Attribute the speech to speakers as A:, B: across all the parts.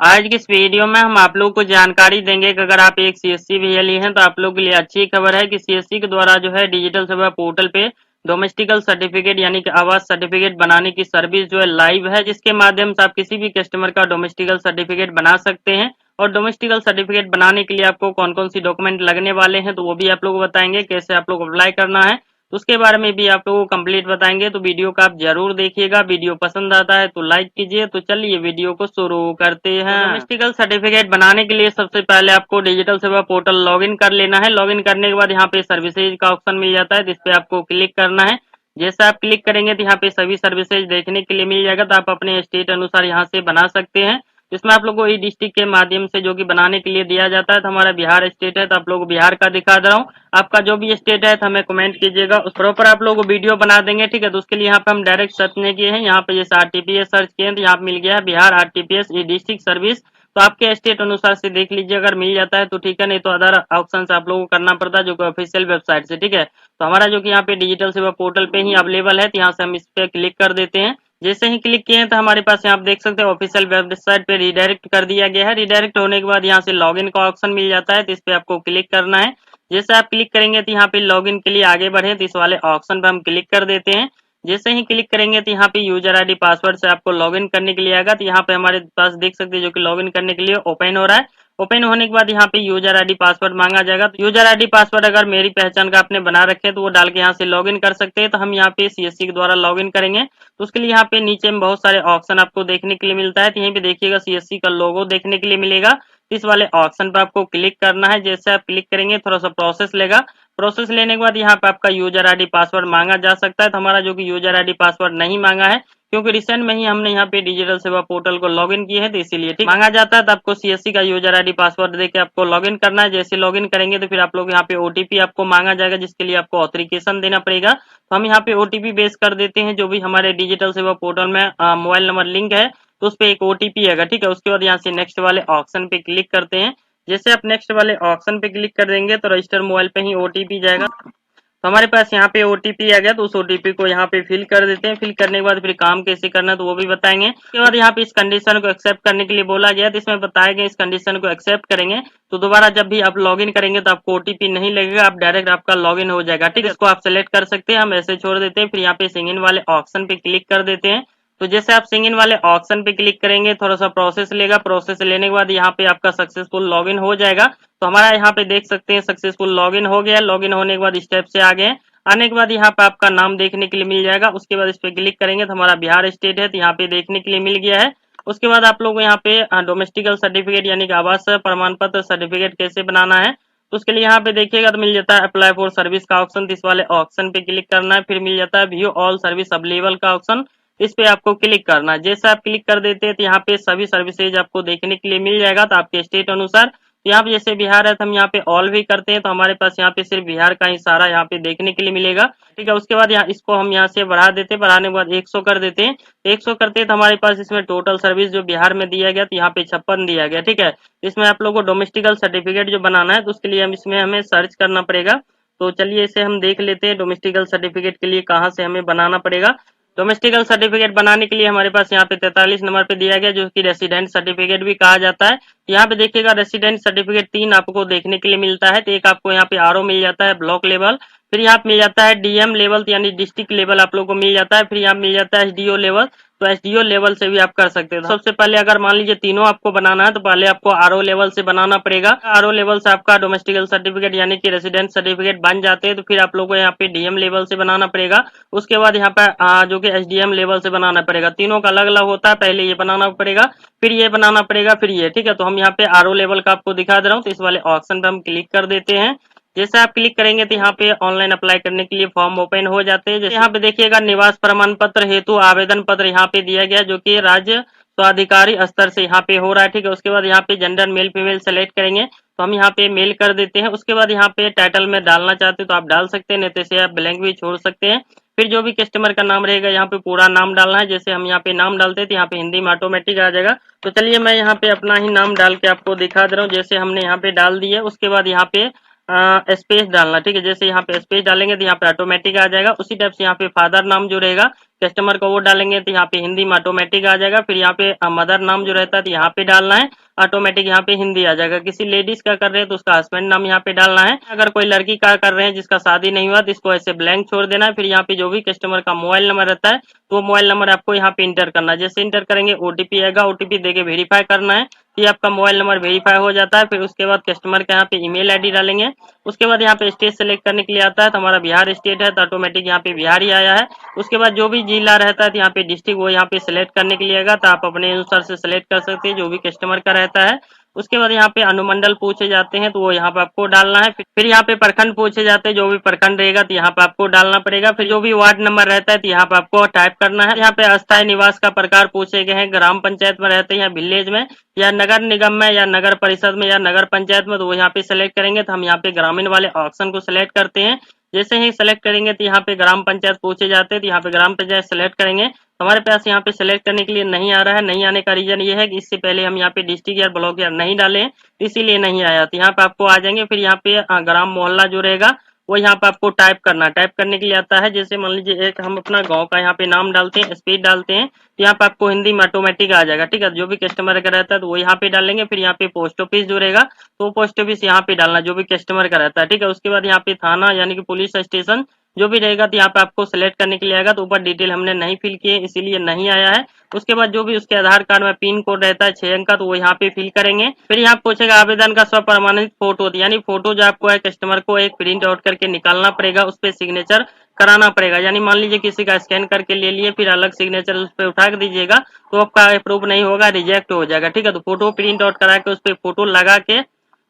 A: आज की इस वीडियो में हम आप लोगों को जानकारी देंगे कि अगर आप एक सीएससी लिए हैं तो आप लोगों के लिए अच्छी खबर है कि सीएससी के द्वारा जो है डिजिटल सेवा पोर्टल पे डोमेस्टिकल सर्टिफिकेट यानी कि आवास सर्टिफिकेट बनाने की सर्विस जो है लाइव है, जिसके माध्यम से आप किसी भी कस्टमर का डोमेस्टिकल सर्टिफिकेट बना सकते हैं। और डोमेस्टिकल सर्टिफिकेट बनाने के लिए आपको कौन कौन सी डॉक्यूमेंट लगने वाले हैं तो वो भी आप लोग को बताएंगे, कैसे आप लोग अप्लाई करना है तो उसके बारे में भी आप लोगों को कंप्लीट बताएंगे। तो वीडियो को आप जरूर देखिएगा, वीडियो पसंद आता है तो लाइक कीजिए। तो चलिए वीडियो को शुरू करते हैं। डोमेस्टिकल सर्टिफिकेट बनाने के लिए सबसे पहले आपको डिजिटल सेवा पोर्टल लॉगिन कर लेना है। लॉगिन करने के बाद यहाँ पे सर्विसेज का ऑप्शन मिल जाता है, जिस पे आपको क्लिक करना है। जैसे आप क्लिक करेंगे तो यहाँ पे सभी सर्विसेज देखने के लिए मिल जाएगा, तो आप अपने स्टेट अनुसार यहाँ से बना सकते हैं। इसमें आप लोग को ई डिस्ट्रिक्ट के माध्यम से जो कि बनाने के लिए दिया जाता है, तो हमारा बिहार स्टेट है तो आप लोग को बिहार का दिखा दे रहा हूँ। आपका जो भी स्टेट है तो हमें कमेंट कीजिएगा, उस प्रॉपर आप लोग को वीडियो बना देंगे। ठीक है, तो उसके लिए यहाँ पे हम डायरेक्ट सर्च नहीं किए हैं, यहाँ पे जैसे आरटीपीएस सर्च किए हैं तो यहाँ पे मिल गया है बिहार आरटीपीएस ई डिस्ट्रिक्ट सर्विस। तो आपके स्टेट अनुसार से देख लीजिए, अगर मिल जाता है तो ठीक है, नहीं तो अदर ऑप्शन से आप लोगों को करना पड़ता है जो कि ऑफिशियल वेबसाइट से। ठीक है, तो हमारा जो कि यहाँ पे डिजिटल सेवा पोर्टल पे ही अवेलेबल है, तो यहाँ से हम इस पे क्लिक कर देते हैं। जैसे ही क्लिक किए हैं तो हमारे पास यहाँ आप देख सकते हैं ऑफिशियल वेबसाइट पे रिडायरेक्ट कर दिया गया है। रिडायरेक्ट होने के बाद यहाँ से लॉगिन का ऑप्शन मिल जाता है, तो इस पे आपको क्लिक करना है। जैसे आप क्लिक करेंगे तो यहाँ पे लॉगिन के लिए आगे बढ़े तो इस वाले ऑप्शन पे हम क्लिक कर देते हैं। जैसे ही क्लिक करेंगे तो यहाँ पे यूजर आईडी पासवर्ड से आपको लॉगिन करने के लिए आएगा। तो यहाँ पे हमारे पास देख सकते हैं जो कि लॉगिन करने के लिए ओपन हो रहा है। ओपन होने के बाद यहाँ पे यूजर आईडी पासवर्ड मांगा जाएगा। तो यूजर आईडी पासवर्ड अगर मेरी पहचान का आपने बना रखे तो वो डाल के यहाँ से लॉगिन कर सकते हैं। तो हम यहाँ पे सीएससी के द्वारा लॉगिन करेंगे, तो उसके लिए यहाँ पे नीचे में बहुत सारे ऑप्शन आपको देखने के लिए मिलता है। तो यहीं पे देखिएगा सीएससी का लोगो देखने के लिए मिलेगा, इस वाले ऑप्शन पे आपको क्लिक करना है। जैसे आप क्लिक करेंगे थोड़ा सा प्रोसेस लेगा। प्रोसेस लेने के बाद यहाँ पे आपका यूजर आईडी पासवर्ड मांगा जा सकता है, तो हमारा जो कि यूजर आईडी पासवर्ड नहीं मांगा है, क्योंकि रिसेंट में ही हमने यहाँ पे डिजिटल सेवा पोर्टल को लॉगिन किए हैं, तो इसीलिए ठीक मांगा जाता है। तो आपको सीएससी का यूजर आईडी पासवर्ड देके आपको लॉगिन करना है। जैसे लॉगिन करेंगे तो फिर आप लोग यहाँ पे ओटीपी आपको मांगा जाएगा, जिसके लिए आपको ऑथेंटिकेशन देना पड़ेगा। तो हम यहाँ पे ओटीपी बेस कर देते हैं, जो भी हमारे डिजिटल सेवा पोर्टल में मोबाइल नंबर लिंक है तो उस पर एक ओटीपी आएगा। ठीक है, उसके बाद यहाँ से नेक्स्ट वाले ऑप्शन पे क्लिक करते हैं। जैसे आप नेक्स्ट वाले ऑप्शन पे क्लिक कर देंगे तो रजिस्टर मोबाइल पे ही ओटीपी जाएगा। तो हमारे पास यहाँ पे ओटीपी आ गया, तो उस ओटीपी को यहाँ पे फिल कर देते हैं। फिल करने के बाद फिर काम कैसे करना है तो वो भी बताएंगे। उसके बाद यहाँ पे इस कंडीशन को एक्सेप्ट करने के लिए बोला गया, तो इसमें बताया गया इस कंडीशन को एक्सेप्ट करेंगे तो दोबारा जब भी आप लॉगिन करेंगे तो आपको ओटीपी नहीं लगेगा, आप डायरेक्ट आपका लॉगिन हो जाएगा। ठीक है, इसको आप सेलेक्ट कर सकते हैं, हम ऐसे छोड़ देते हैं। फिर यहाँ पे सिंग इन वाले ऑप्शन पे क्लिक कर देते हैं। तो जैसे आप सिंग इन वाले ऑप्शन पे क्लिक करेंगे थोड़ा सा प्रोसेस लेगा। प्रोसेस लेने के बाद यहाँ पे आपका सक्सेसफुल लॉगिन हो जाएगा। तो हमारा यहाँ पे देख सकते हैं सक्सेसफुल लॉगिन हो गया। लॉगिन होने के बाद स्टेप से आगे आने के बाद यहाँ पे आपका नाम देखने के लिए मिल जाएगा। उसके बाद इस पे क्लिक करेंगे तो हमारा बिहार स्टेट है, तो यहाँ पे देखने के लिए मिल गया है। उसके बाद आप लोग यहाँ पे डोमेस्टिकल सर्टिफिकेट यानी कि आवास प्रमाण पत्र सर्टिफिकेट कैसे बनाना है तो उसके लिए यहाँ पे देखिएगा तो मिल जाता है अप्लाई फॉर सर्विस का ऑप्शन, इस वाले ऑप्शन पे क्लिक करना है। फिर मिल जाता है व्यू ऑल सर्विस अवेलेबल का ऑप्शन, इस पे आपको क्लिक करना है। जैसे आप क्लिक कर देते हैं तो यहाँ पे सभी सर्विसेज आपको देखने के लिए मिल जाएगा, तो आपके स्टेट अनुसार। तो यहाँ पे जैसे बिहार है तो हम यहाँ पे ऑल भी करते हैं, तो हमारे पास यहाँ पे सिर्फ बिहार का ही सारा यहाँ पे देखने के लिए मिलेगा। ठीक है, उसके बाद यहाँ इसको हम यहाँ से बढ़ा देते हैं, बढ़ाने के बाद 100 कर देते हैं। 100 करते हैं तो हमारे पास इसमें टोटल सर्विस जो बिहार में दिया गया तो यहाँ पे 56 दिया गया। ठीक है, इसमें आप लोगों को डोमेस्टिकल सर्टिफिकेट जो बनाना है तो उसके लिए हम इसमें हमें सर्च करना पड़ेगा। तो चलिए इसे हम देख लेते हैं डोमेस्टिकल सर्टिफिकेट के लिए कहाँ से हमें बनाना पड़ेगा। डोमेस्टिकल सर्टिफिकेट बनाने के लिए हमारे पास यहाँ पे 43 नंबर पे दिया गया, जो कि रेसिडेंट सर्टिफिकेट भी कहा जाता है। यहाँ पे देखिएगा रेसिडेंट सर्टिफिकेट 3 आपको देखने के लिए मिलता है। तो एक आपको यहाँ पे आरओ मिल जाता है ब्लॉक लेवल, फिर यहाँ पे मिल जाता है डीएम लेवल यानी डिस्ट्रिक्ट लेवल आप लोग को मिल जाता है, फिर यहाँ मिल जाता है एसडीओ लेवल। तो एसडीओ लेवल से भी आप कर सकते हैं। तो सबसे पहले अगर मान लीजिए तीनों आपको बनाना है तो पहले आपको आरओ लेवल से बनाना पड़ेगा। आरओ लेवल से आपका डोमेस्टिकल सर्टिफिकेट यानी कि रेसिडेंट सर्टिफिकेट बन जाते हैं, तो फिर आप लोग को यहाँ पे डीएम लेवल से बनाना पड़ेगा। उसके बाद यहाँ पे जो कि एसडीएम लेवल से बनाना पड़ेगा। तीनों का अलग अलग होता है, पहले ये बनाना पड़ेगा, फिर ये बनाना पड़ेगा, फिर ये। ठीक है, तो हम यहाँ पे आरओ लेवल का आपको दिखा दे रहा हूँ, तो इस वाले ऑप्शन पे हम क्लिक कर देते हैं। जैसे आप क्लिक करेंगे तो यहाँ पे ऑनलाइन अप्लाई करने के लिए फॉर्म ओपन हो जाते हैं। जैसे यहाँ पे देखिएगा निवास प्रमाण पत्र हेतु आवेदन पत्र यहाँ पे दिया गया, जो कि राज्य स्वाधिकारी स्तर से यहाँ पे हो रहा है। ठीक है, उसके बाद यहाँ पे जेंडर मेल फीमेल सेलेक्ट करेंगे, तो हम यहाँ पे मेल कर देते हैं। उसके बाद यहाँ पे टाइटल में डालना चाहते हैं तो आप डाल सकते हैं, नहीं तो इसे आप ब्लैंक भी छोड़ सकते हैं। फिर जो भी कस्टमर का नाम रहेगा यहाँ पे पूरा नाम डालना है। जैसे हम यहाँ पे नाम डालते हैं तो यहाँ पे हिंदी में ऑटोमेटिक आ जाएगा। तो चलिए मैं यहाँ पे अपना ही नाम डाल के आपको दिखा दे रहा हूँ। जैसे हमने यहाँ पे डाल दिया, उसके बाद यहाँ पे स्पेस डालना, ठीक है। जैसे यहाँ पे स्पेस डालेंगे तो यहाँ पे ऑटोमेटिक आ जाएगा। उसी टाइप से यहाँ पे फादर नाम जो रहेगा कस्टमर का वो डालेंगे तो यहाँ पे हिंदी में ऑटोमेटिक आ जाएगा। फिर यहाँ पे मदर नाम जो रहता है तो यहाँ पे डालना है, ऑटोमेटिक यहाँ पे हिंदी आ जाएगा। किसी लेडीज का कर रहे हैं तो उसका हस्बैंड नाम यहाँ पे डालना है। अगर कोई लड़की का कर रहे हैं जिसका शादी नहीं हुआ तो इसको ऐसे ब्लैंक छोड़ देना है। फिर यहाँ पे जो भी कस्टमर का मोबाइल नंबर रहता है तो वो मोबाइल नंबर आपको यहाँ पे इंटर करना है। जैसे इंटर करेंगे ओटीपी आएगा, ओटीपी देके वेरीफाई करना है कि आपका मोबाइल नंबर वेरीफाई हो जाता है। फिर उसके बाद कस्टमर का यहाँ पे ईमेल आईडी डालेंगे। उसके बाद यहाँ पे स्टेट सेलेक्ट करने के लिए आता है तो हमारा बिहार स्टेट है तो ऑटोमेटिक यहाँ पे बिहार ही आया है। उसके बाद जो भी जिला रहता है तो यहाँ पे डिस्ट्रिक्ट वो यहाँ पे सिलेक्ट करने के लिए आएगा, तो आप अपने अनुसार से सिलेक्ट कर सकते हैं जो भी कस्टमर का रहता है। उसके बाद यहाँ पे अनुमंडल पूछे जाते हैं तो वो यहाँ पे आपको डालना है। फिर यहाँ पे प्रखंड पूछे जाते हैं, जो भी प्रखंड रहेगा तो यहाँ पे आपको डालना पड़ेगा। फिर जो भी वार्ड नंबर रहता है तो यहाँ पे आपको टाइप करना है। यहाँ पे अस्थायी निवास का प्रकार पूछे गए हैं, ग्राम पंचायत में रहते हैं या विलेज में या नगर निगम में या नगर परिषद में या नगर पंचायत में, तो वो यहाँ पे सिलेक्ट करेंगे। तो हम यहाँ पे ग्रामीण वाले ऑप्शन को सिलेक्ट करते हैं। जैसे ही सेलेक्ट करेंगे तो यहाँ पे ग्राम पंचायत पूछे जाते हैं तो यहाँ पे ग्राम पंचायत सेलेक्ट करेंगे। हमारे पास यहाँ पे सेलेक्ट करने के लिए नहीं आ रहा है। नहीं आने का रीजन ये है कि इससे पहले हम यहाँ पे डिस्ट्रिक्ट या ब्लॉक या नहीं डाले, इसीलिए नहीं आया। तो यहाँ पे आपको आ जाएंगे। फिर यहाँ पे ग्राम मोहल्ला जो रहेगा वो यहाँ पे आपको टाइप करना, टाइप करने के लिए आता है। जैसे मान लीजिए एक हम अपना गांव का यहाँ पे नाम डालते हैं, स्पीड डालते हैं तो यहाँ पे आपको हिंदी में ऑटोमेटिक आ जाएगा, ठीक है। जो भी कस्टमर का रहता है तो वो यहाँ पे डालेंगे। फिर यहाँ पे पोस्ट ऑफिस जो रहेगा तो पोस्ट ऑफिस यहाँ पे डालना जो भी कस्टमर का रहता है, ठीक है। उसके बाद यहाँ पे थाना यानी कि पुलिस स्टेशन जो भी रहेगा तो यहाँ पे आपको सिलेक्ट करने के लिए आएगा। तो ऊपर डिटेल हमने नहीं फिल किए इसीलिए नहीं आया है। उसके बाद जो भी उसके आधार कार्ड में पिन कोड रहता है 6 अंक का तो वो यहाँ पे फिल करेंगे। फिर यहाँ पूछेगा आवेदन का स्व प्रमाणित फोटो, यानी फोटो जो आपको है कस्टमर को एक प्रिंट आउट करके निकालना पड़ेगा, उस पर सिग्नेचर कराना पड़ेगा। यानी मान लीजिए किसी का स्कैन करके ले लिए फिर अलग सिग्नेचर उस पर उठा के दीजिएगा तो आपका अप्रूव नहीं होगा, रिजेक्ट हो जाएगा, ठीक है। तो फोटो प्रिंट आउट करा के उस पर फोटो लगा के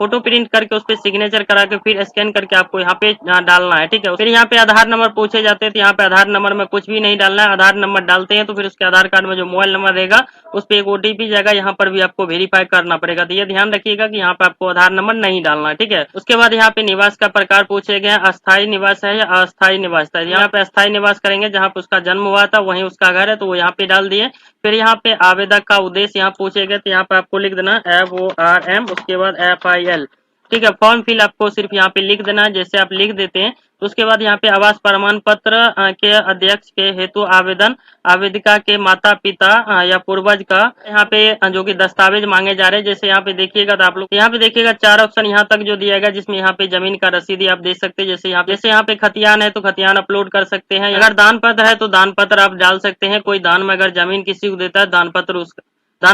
A: फोटो प्रिंट करके उस पर सिग्नेचर करा के फिर स्कैन करके आपको यहाँ पे डालना है, ठीक है। फिर यहाँ पे आधार नंबर पूछे जाते हैं तो यहाँ पे आधार नंबर में कुछ भी नहीं डालना है। आधार नंबर डालते हैं तो फिर उसके आधार कार्ड में जो मोबाइल नंबर रहेगा उस पर एक ओटीपी जाएगा, यहाँ पर भी आपको वेरीफाई करना पड़ेगा। तो ये ध्यान रखिएगा कि यहाँ पे आपको आधार नंबर नहीं डालना है, ठीक है। उसके बाद यहाँ पे निवास का प्रकार पूछे गए हैं, अस्थायी निवास है या अस्थायी निवास है। यहाँ पे अस्थायी निवास करेंगे, जहाँ पे उसका जन्म हुआ था वहीं उसका घर है तो वो यहाँ पे डाल दिए। फिर यहाँ पे आवेदक का उद्देश्य यहाँ पूछे गए तो यहाँ पे आपको लिख देना FORM, उसके बाद FIL, ठीक है। फॉर्म फिल आपको सिर्फ यहाँ पे लिख देना है। जैसे आप लिख देते हैं तो उसके बाद यहाँ पे आवास प्रमाण पत्र के अध्यक्ष के हेतु आवेदन आवेदिका के माता पिता या पूर्वज का यहाँ पे जो कि दस्तावेज मांगे जा रहे हैं। जैसे यहाँ पे देखिएगा तो आप लोग यहाँ पे देखिएगा 4 ऑप्शन यहाँ तक जो दिया गया, जिसमें यहाँ पे जमीन का रसीदी आप देख सकते हैं। जैसे यहाँ पे खतियान है तो खतियान अपलोड कर सकते हैं। अगर दान पत्र है तो दान पत्र आप डाल सकते हैं। कोई दान में अगर जमीन किसी को देता है दान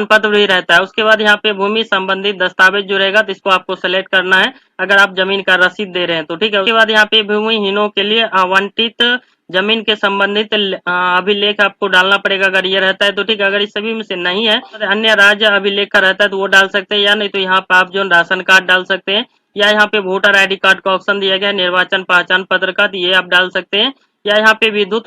A: पत्र भी रहता है। उसके बाद यहाँ पे भूमि संबंधित दस्तावेज जो रहेगा तो इसको आपको सेलेक्ट करना है अगर आप जमीन का रसीद दे रहे हैं तो, ठीक है। उसके बाद यहाँ पे भूमिहीनों के लिए आवंटित जमीन के संबंधित अभिलेख आपको डालना पड़ेगा अगर ये रहता है तो, ठीक है। अगर इस सभी में से नहीं है, अन्य राज्य अभिलेख का रहता है तो वो डाल सकते हैं, या नहीं तो यहाँ पे आप जो राशन कार्ड डाल सकते हैं, या यहाँ पे वोटर आईडी कार्ड का ऑप्शन दिया गया है, निर्वाचन पहचान पत्र का, तो ये आप डाल सकते हैं। या यहाँ पे विद्युत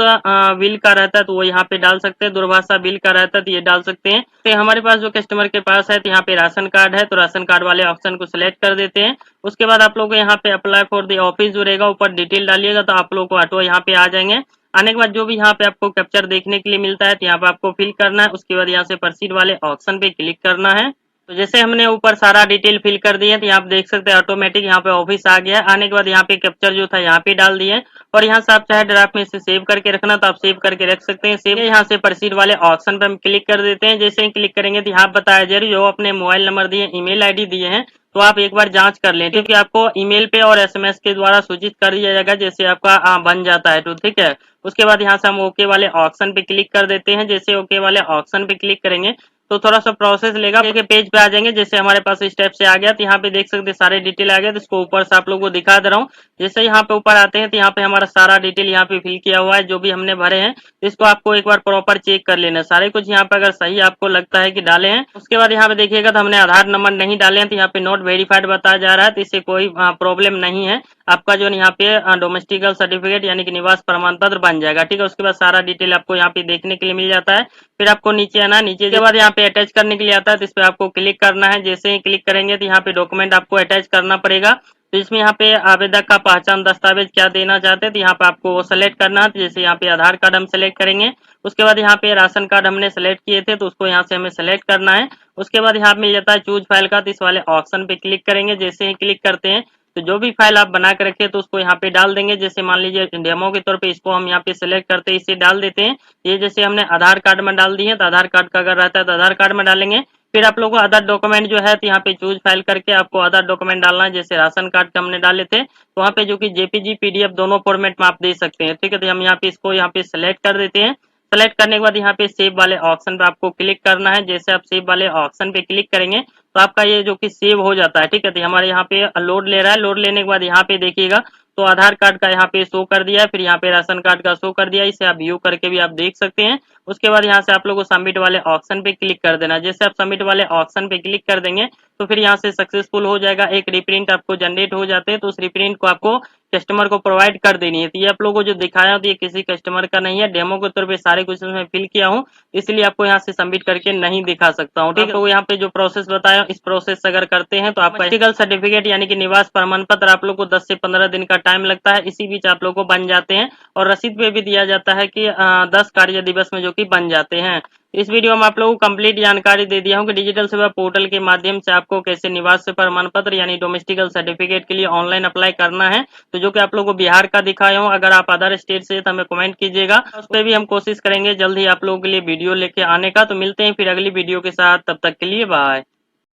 A: बिल का रहता है तो वो यहाँ पे डाल सकते हैं। दूरभाषा बिल का रहता है तो ये डाल सकते हैं। तो हमारे पास जो कस्टमर के पास है तो यहाँ पे राशन कार्ड है तो राशन कार्ड वाले ऑप्शन को सिलेक्ट कर देते हैं। उसके बाद आप लोग को यहाँ पे अप्लाई फॉर द ऑफिस जो रहेगा ऊपर डिटेल डालिएगा तो आप लोग को ऑटो यहाँ पे आ जाएंगे। आने के बाद जो भी यहाँ पे आपको कैप्चर देखने के लिए मिलता है तो यहाँ पे आपको फिल करना है। उसके बाद यहाँ से प्रोसीड वाले ऑप्शन पे क्लिक करना है। तो जैसे हमने ऊपर सारा डिटेल फिल कर दिए तो यहाँ पे देख सकते हैं ऑटोमेटिक यहाँ पे ऑफिस आ गया। आने के बाद यहाँ पे कैप्चर जो था यहाँ पे डाल दिए और यहाँ से आप चाहे ड्राफ्ट में से सेव करके रखना तो आप सेव करके रख सकते हैं। सेव यहाँ से प्रोसीड वाले ऑप्शन पे हम क्लिक कर देते हैं। जैसे ही क्लिक करेंगे तो यहाँ बताया जा रही जो अपने मोबाइल नंबर दिए ईमेल आईडी दिए हैं तो आप एक बार जांच कर लें, क्योंकि आपको ईमेल पे और एसएमएस के द्वारा सूचित कर दिया जाएगा जैसे आपका बन जाता है, तो ठीक है। उसके बाद यहाँ से हम ओके वाले ऑप्शन पे क्लिक कर देते हैं। जैसे ओके वाले ऑप्शन पे क्लिक करेंगे तो थोड़ा सा प्रोसेस लेगा, पेज पे आ जाएंगे। जैसे हमारे पास स्टेप से आ गया तो यहाँ पे देख सकते हैं सारे डिटेल आ गया। तो इसको ऊपर से आप लोगों को दिखा दे रहा हूँ। जैसे यहाँ पे ऊपर आते हैं तो यहाँ पे हमारा सारा डिटेल यहाँ पे फिल किया हुआ है जो भी हमने भरे हैं। तो इसको आपको एक बार प्रॉपर चेक कर लेना सारे कुछ यहाँ पे अगर सही आपको लगता है कि डाले हैं। उसके बाद यहाँ पे देखिएगा तो हमने आधार नंबर नहीं डाले हैं तो यहाँ पे नॉट वेरीफाइड बताया जा रहा है, तो इससे कोई प्रॉब्लम नहीं है। आपका जो यहाँ पे डोमेस्टिकल सर्टिफिकेट यानी कि निवास प्रमाण पत्र बन जाएगा, ठीक है। उसके बाद सारा डिटेल आपको यहाँ पे देखने के लिए मिल जाता है। फिर आपको नीचे आना, नीचे के बाद यहाँ पे अटैच करने के लिए आता है तो इस पे आपको क्लिक करना है। जैसे ही क्लिक करेंगे तो यहाँ पे डॉक्यूमेंट आपको अटैच करना पड़ेगा। तो इसमें यहाँ पे आवेदक का पहचान दस्तावेज क्या देना चाहते हैं तो यहाँ पे आपको वो सेलेक्ट करना है। तो जैसे यहाँ पे आधार कार्ड हम सेलेक्ट करेंगे। उसके बाद यहाँ पे राशन कार्ड हमने सेलेक्ट किए थे तो उसको यहाँ से हमें सेलेक्ट करना है। उसके बाद यहाँ मिल जाता है चूज फाइल का, तो इस वाले ऑप्शन पे क्लिक करेंगे। जैसे ही क्लिक करते हैं तो जो भी फाइल आप बना के रखे तो उसको यहाँ पे डाल देंगे। जैसे मान लीजिए डेमो के तौर पे इसको हम यहाँ पे सिलेक्ट करते हैं, इसे डाल देते हैं। ये जैसे हमने आधार कार्ड में डाल दिए, तो आधार कार्ड का अगर रहता है तो आधार कार्ड में डालेंगे। फिर आप लोगों को अदर डॉक्यूमेंट जो है तो यहाँ पे चूज फाइल करके आपको अदर डॉक्यूमेंट डालना है। जैसे राशन कार्ड का हमने डाले थे, तो वहाँ पे जो कि जेपीजी पीडीएफ दोनों फॉर्मेट में आप दे सकते हैं। ठीक है, तो हम यहाँ पे इसको यहाँ पे सिलेक्ट कर देते हैं। सेलेक्ट करने के बाद यहाँ पे सेव वाले ऑप्शन पे आपको क्लिक करना है। जैसे आप सेव वाले ऑप्शन पे क्लिक करेंगे तो आपका ये जो कि सेव हो जाता है। ठीक है, तो हमारे यहाँ पे लोड ले रहा है। लोड लेने के बाद यहाँ पे देखिएगा तो आधार कार्ड का यहाँ पे शो कर दिया है, फिर यहाँ पे राशन कार्ड का शो कर दिया है। इसे आप व्यू करके भी आप देख सकते हैं। उसके बाद यहाँ से आप लोगों को सबमिट वाले ऑप्शन पे क्लिक कर देना। जैसे आप सबमिट वाले ऑप्शन पे क्लिक कर देंगे तो फिर यहाँ से सक्सेसफुल हो जाएगा। एक रिप्रिंट आपको जनरेट हो जाते हैं, तो उस रिप्रिंट को आपको कस्टमर को प्रोवाइड कर देनी है। तो ये आप लोगों को जो दिखाया हो तो ये किसी कस्टमर का नहीं है, डेमो के तौर पे सारे क्वेश्चन में फिल किया हूँ, इसलिए आपको यहाँ से सबमिट करके नहीं दिखा सकता हूँ। ठीक है, तो यहाँ पे जो प्रोसेस बताया इस प्रोसेस अगर करते हैं तो आपका मेडिकल सर्टिफिकेट यानी कि निवास प्रमाण पत्र आप लोग को 10 से 15 दिन का टाइम लगता है। इसी बीच आप लोग को बन जाते हैं और रसीद पे भी दिया जाता है कि 10 कार्य दिवस में जो कि बन जाते हैं। इस वीडियो में आप लोगों को कंप्लीट जानकारी दे दिया हूं कि डिजिटल सेवा पोर्टल के माध्यम से आपको कैसे निवास प्रमाण पत्र यानी डोमेस्टिकल सर्टिफिकेट के लिए ऑनलाइन अप्लाई करना है। तो जो कि आप लोगों को बिहार का दिखाया हूं, अगर आप अदर स्टेट से तो हमें कमेंट कीजिएगा, उस पर भी हम कोशिश करेंगे जल्द ही आप लोगों के लिए वीडियो लेके आने का। तो मिलते हैं फिर अगली वीडियो के साथ, तब तक के लिए बाय।